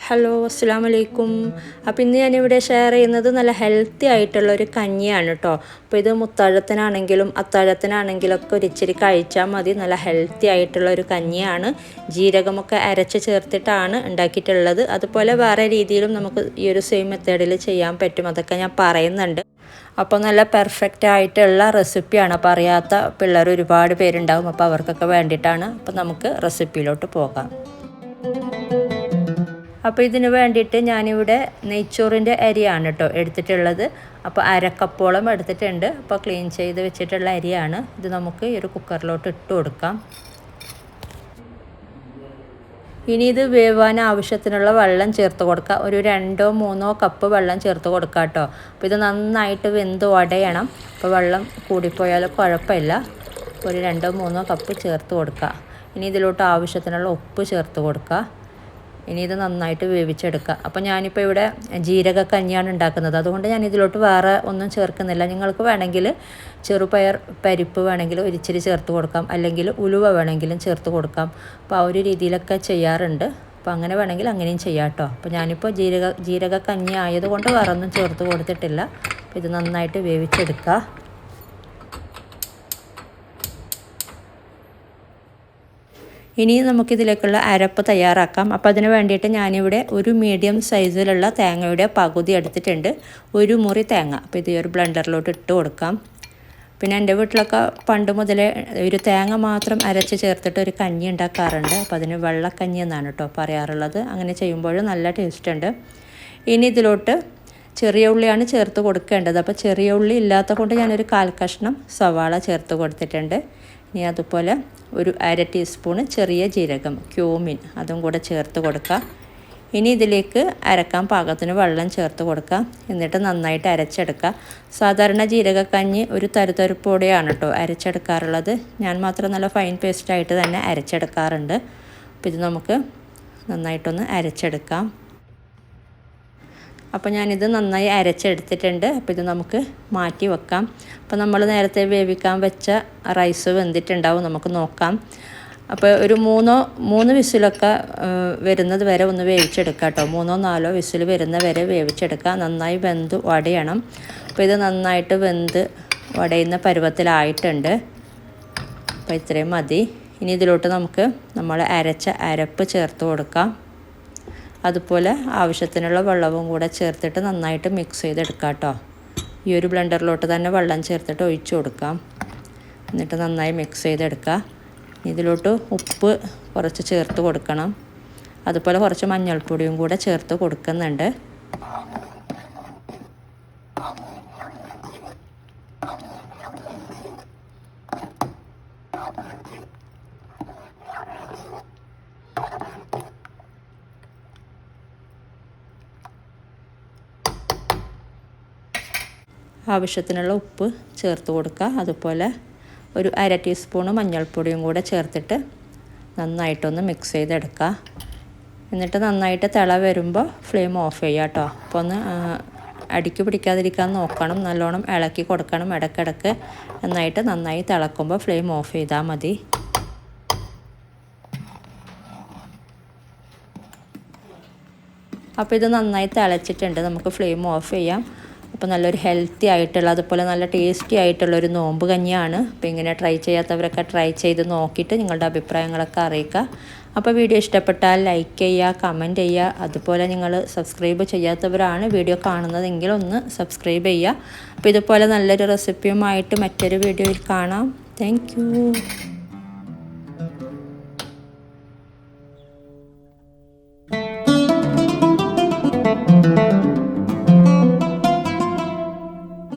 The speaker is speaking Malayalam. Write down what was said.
ഹലോ അസ്സലാമു അലൈക്കും. അപ്പോൾ ഇന്ന് ഞാനിവിടെ ഷെയർ ചെയ്യുന്നത് നല്ല ഹെൽത്തി ആയിട്ടുള്ളൊരു കഞ്ഞിയാണ് കേട്ടോ. അപ്പോൾ ഇത് മുത്താഴത്തിനാണെങ്കിലും അത്താഴത്തിനാണെങ്കിലൊക്കെ ഒരിച്ചിരി കഴിച്ചാൽ മതി. നല്ല ഹെൽത്തി ആയിട്ടുള്ളൊരു കഞ്ഞിയാണ്. ജീരകമൊക്കെ അരച്ച് ചേർത്തിട്ടാണ് ഉണ്ടാക്കിയിട്ടുള്ളത്. അതുപോലെ വേറെ രീതിയിലും നമുക്ക് ഈ ഒരു സെയിം മെത്തേഡിൽ ചെയ്യാൻ പറ്റും. അതൊക്കെ ഞാൻ പറയുന്നുണ്ട്. അപ്പോൾ നല്ല പെർഫെക്റ്റ് ആയിട്ടുള്ള റെസിപ്പിയാണ്. അപ്പോൾ അറിയാത്ത പിള്ളേർ ഒരുപാട് പേരുണ്ടാകും. അപ്പോൾ അവർക്കൊക്കെ വേണ്ടിയിട്ടാണ്. അപ്പോൾ നമുക്ക് റെസിപ്പിയിലോട്ട് പോകാം. അപ്പോൾ ഇതിന് വേണ്ടിയിട്ട് ഞാനിവിടെ നെയ്ച്ചോറിൻ്റെ അരിയാണ് കേട്ടോ എടുത്തിട്ടുള്ളത്. അപ്പോൾ അരക്കപ്പോളം എടുത്തിട്ടുണ്ട്. അപ്പോൾ ക്ലീൻ ചെയ്ത് വെച്ചിട്ടുള്ള അരിയാണ്. ഇത് നമുക്ക് ഈ ഒരു കുക്കറിലോട്ട് ഇട്ട് കൊടുക്കാം. ഇനി ഇത് വേവാൻ ആവശ്യത്തിനുള്ള വെള്ളം ചേർത്ത് കൊടുക്കുക. ഒരു 2-3 കപ്പ് വെള്ളം ചേർത്ത് കൊടുക്കുക കേട്ടോ. അപ്പോൾ ഇത് നന്നായിട്ട് വെന്ത് ഉടയണം. അപ്പോൾ വെള്ളം കൂടിപ്പോയാൽ കുഴപ്പമില്ല. ഒരു 2-3 കപ്പ് ചേർത്ത് കൊടുക്കുക. ഇനി ഇതിലോട്ട് ആവശ്യത്തിനുള്ള ഉപ്പ് ചേർത്ത് കൊടുക്കുക. ഇനി ഇത് നന്നായിട്ട് വേവിച്ചെടുക്കുക. അപ്പോൾ ഞാനിപ്പോൾ ഇവിടെ ജീരക കഞ്ഞിയാണ് ഉണ്ടാക്കുന്നത്. അതുകൊണ്ട് ഞാൻ ഇതിലോട്ട് വേറെ ഒന്നും ചേർക്കുന്നില്ല. നിങ്ങൾക്ക് വേണമെങ്കിൽ ചെറുപയർ പരിപ്പ് വേണമെങ്കിൽ ഒരിച്ചിരി ചേർത്ത് കൊടുക്കാം, അല്ലെങ്കിൽ ഉലുവ വേണമെങ്കിലും ചേർത്ത് കൊടുക്കാം. അപ്പോൾ ആ ഒരു രീതിയിലൊക്കെ ചെയ്യാറുണ്ട്. അപ്പോൾ അങ്ങനെ വേണമെങ്കിൽ അങ്ങനെയും ചെയ്യാം കേട്ടോ. അപ്പോൾ ഞാനിപ്പോൾ ജീരക കഞ്ഞി ആയതുകൊണ്ട് വേറെ ഒന്നും ചേർത്ത് കൊടുത്തിട്ടില്ല. അപ്പോൾ ഇത് നന്നായിട്ട് വേവിച്ചെടുക്കുക. ഇനി നമുക്കിതിലേക്കുള്ള അരപ്പ് തയ്യാറാക്കാം. അപ്പോൾ അതിന് വേണ്ടിയിട്ട് ഞാനിവിടെ ഒരു മീഡിയം സൈസിലുള്ള തേങ്ങയുടെ പകുതി എടുത്തിട്ടുണ്ട്. ഒരു മുറി തേങ്ങ. അപ്പോൾ ഇത് ഒരു ബ്ലെൻഡറിലോട്ട് ഇട്ട് കൊടുക്കാം. പിന്നെ എൻ്റെ വീട്ടിലൊക്കെ പണ്ട് മുതലേ ഒരു തേങ്ങ മാത്രം അരച്ച് ചേർത്തിട്ട് ഒരു കഞ്ഞി ഉണ്ടാക്കാറുണ്ട്. അപ്പോൾ അതിന് വെള്ളക്കഞ്ഞി എന്നാണ് കേട്ടോ പറയാറുള്ളത്. അങ്ങനെ ചെയ്യുമ്പോൾ നല്ല ടേസ്റ്റ് ഉണ്ട്. ഇനി ഇതിലോട്ട് ചെറിയ ഉള്ളിയാണ് ചേർത്ത് കൊടുക്കേണ്ടത്. അപ്പോൾ ചെറിയ ഉള്ളി ഇല്ലാത്ത കൊണ്ട് ഞാനൊരു 1/4 കഷ്ണം സവാള ചേർത്ത് കൊടുത്തിട്ടുണ്ട്. ഇനി അതുപോലെ ഒരു 1/2 ടീസ്പൂണ് ചെറിയ ജീരകം ക്യൂമിൻ അതും കൂടെ ചേർത്ത് കൊടുക്കുക. ഇനി ഇതിലേക്ക് അരക്കാൻ പാകത്തിന് വെള്ളം ചേർത്ത് കൊടുക്കുക. എന്നിട്ട് നന്നായിട്ട് അരച്ചെടുക്കുക. സാധാരണ ജീരകക്കഞ്ഞി ഒരു തരുതരിപ്പോടെയാണ് കേട്ടോ അരച്ചെടുക്കാറുള്ളത്. ഞാൻ മാത്രം നല്ല ഫൈൻ പേസ്റ്റായിട്ട് തന്നെ അരച്ചെടുക്കാറുണ്ട്. അപ്പോൾ ഇത് നമുക്ക് നന്നായിട്ടൊന്ന് അരച്ചെടുക്കാം. അപ്പോൾ ഞാനിത് നന്നായി അരച്ചെടുത്തിട്ടുണ്ട്. അപ്പോൾ ഇത് നമുക്ക് മാറ്റി വെക്കാം. അപ്പോൾ നമ്മൾ നേരത്തെ വേവിക്കാൻ വെച്ച റൈസ് വെന്തിട്ടുണ്ടാവും. നമുക്ക് നോക്കാം. അപ്പോൾ ഒരു 3 വിസിലൊക്കെ വരുന്നത് വരെ ഒന്ന് വേവിച്ചെടുക്കുക കേട്ടോ. 3-4 വിസിൽ വരുന്ന വരെ വേവിച്ചെടുക്കുക. നന്നായി വെന്ത് ഉടയണം. അപ്പോൾ ഇത് നന്നായിട്ട് വെന്ത് ഉടയുന്ന പരുവത്തിലായിട്ടുണ്ട്. അപ്പോൾ ഇത്രയും മതി. ഇനി ഇതിലോട്ട് നമുക്ക് നമ്മൾ അരച്ച അരപ്പ് ചേർത്ത് കൊടുക്കാം. അതുപോലെ ആവശ്യത്തിനുള്ള വെള്ളവും കൂടെ ചേർത്തിട്ട് നന്നായിട്ട് മിക്സ് ചെയ്തെടുക്കാം കേട്ടോ. ഈ ഒരു ബ്ലെൻഡറിലോട്ട് തന്നെ വെള്ളം ചേർത്തിട്ട് ഒഴിച്ചു കൊടുക്കാം. എന്നിട്ട് നന്നായി മിക്സ് ചെയ്തെടുക്കുക. ഇതിലോട്ട് ഉപ്പ് കുറച്ച് ചേർത്ത് കൊടുക്കണം. അതുപോലെ കുറച്ച് മഞ്ഞൾപ്പൊടിയും കൂടെ ചേർത്ത് കൊടുക്കുന്നുണ്ട്. ആവശ്യത്തിനുള്ള ഉപ്പ് ചേർത്ത് കൊടുക്കുക. അതുപോലെ ഒരു 1/2 ടീസ്പൂണ് മഞ്ഞൾപ്പൊടിയും കൂടെ ചേർത്തിട്ട് നന്നായിട്ടൊന്ന് മിക്സ് ചെയ്തെടുക്കുക. എന്നിട്ട് നന്നായിട്ട് തിള വരുമ്പോൾ ഫ്ലെയിം ഓഫ് ചെയ്യുക കേട്ടോ. അപ്പോൾ ഒന്ന് അടിക്ക് പിടിക്കാതിരിക്കാൻ നോക്കണം. നല്ലോണം ഇളക്കി കൊടുക്കണം ഇടയ്ക്കിടയ്ക്ക്. നന്നായി തിളക്കുമ്പോൾ ഫ്ലെയിം ഓഫ് ചെയ്താൽ മതി. അപ്പോൾ ഇത് നന്നായി തിളച്ചിട്ടുണ്ട്. നമുക്ക് ഫ്ലെയിം ഓഫ് ചെയ്യാം. അപ്പോൾ നല്ലൊരു ഹെൽത്തി ആയിട്ടുള്ള അതുപോലെ നല്ല ടേസ്റ്റി ആയിട്ടുള്ളൊരു നോമ്പ് കഞ്ഞിയാണ്. അപ്പോൾ ഇങ്ങനെ ട്രൈ ചെയ്യാത്തവരൊക്കെ ട്രൈ ചെയ്ത് നോക്കിയിട്ട് നിങ്ങളുടെ അഭിപ്രായങ്ങളൊക്കെ അറിയിക്കുക. അപ്പോൾ വീഡിയോ ഇഷ്ടപ്പെട്ടാൽ ലൈക്ക് ചെയ്യുക, കമൻറ്റ് ചെയ്യുക. അതുപോലെ നിങ്ങൾ സബ്സ്ക്രൈബ് ചെയ്യാത്തവരാണ് വീഡിയോ കാണുന്നതെങ്കിൽ ഒന്ന് സബ്സ്ക്രൈബ് ചെയ്യുക. അപ്പോൾ ഇതുപോലെ നല്ലൊരു റെസിപ്പിയുമായിട്ട് മറ്റൊരു വീഡിയോയിൽ കാണാം. Thank you.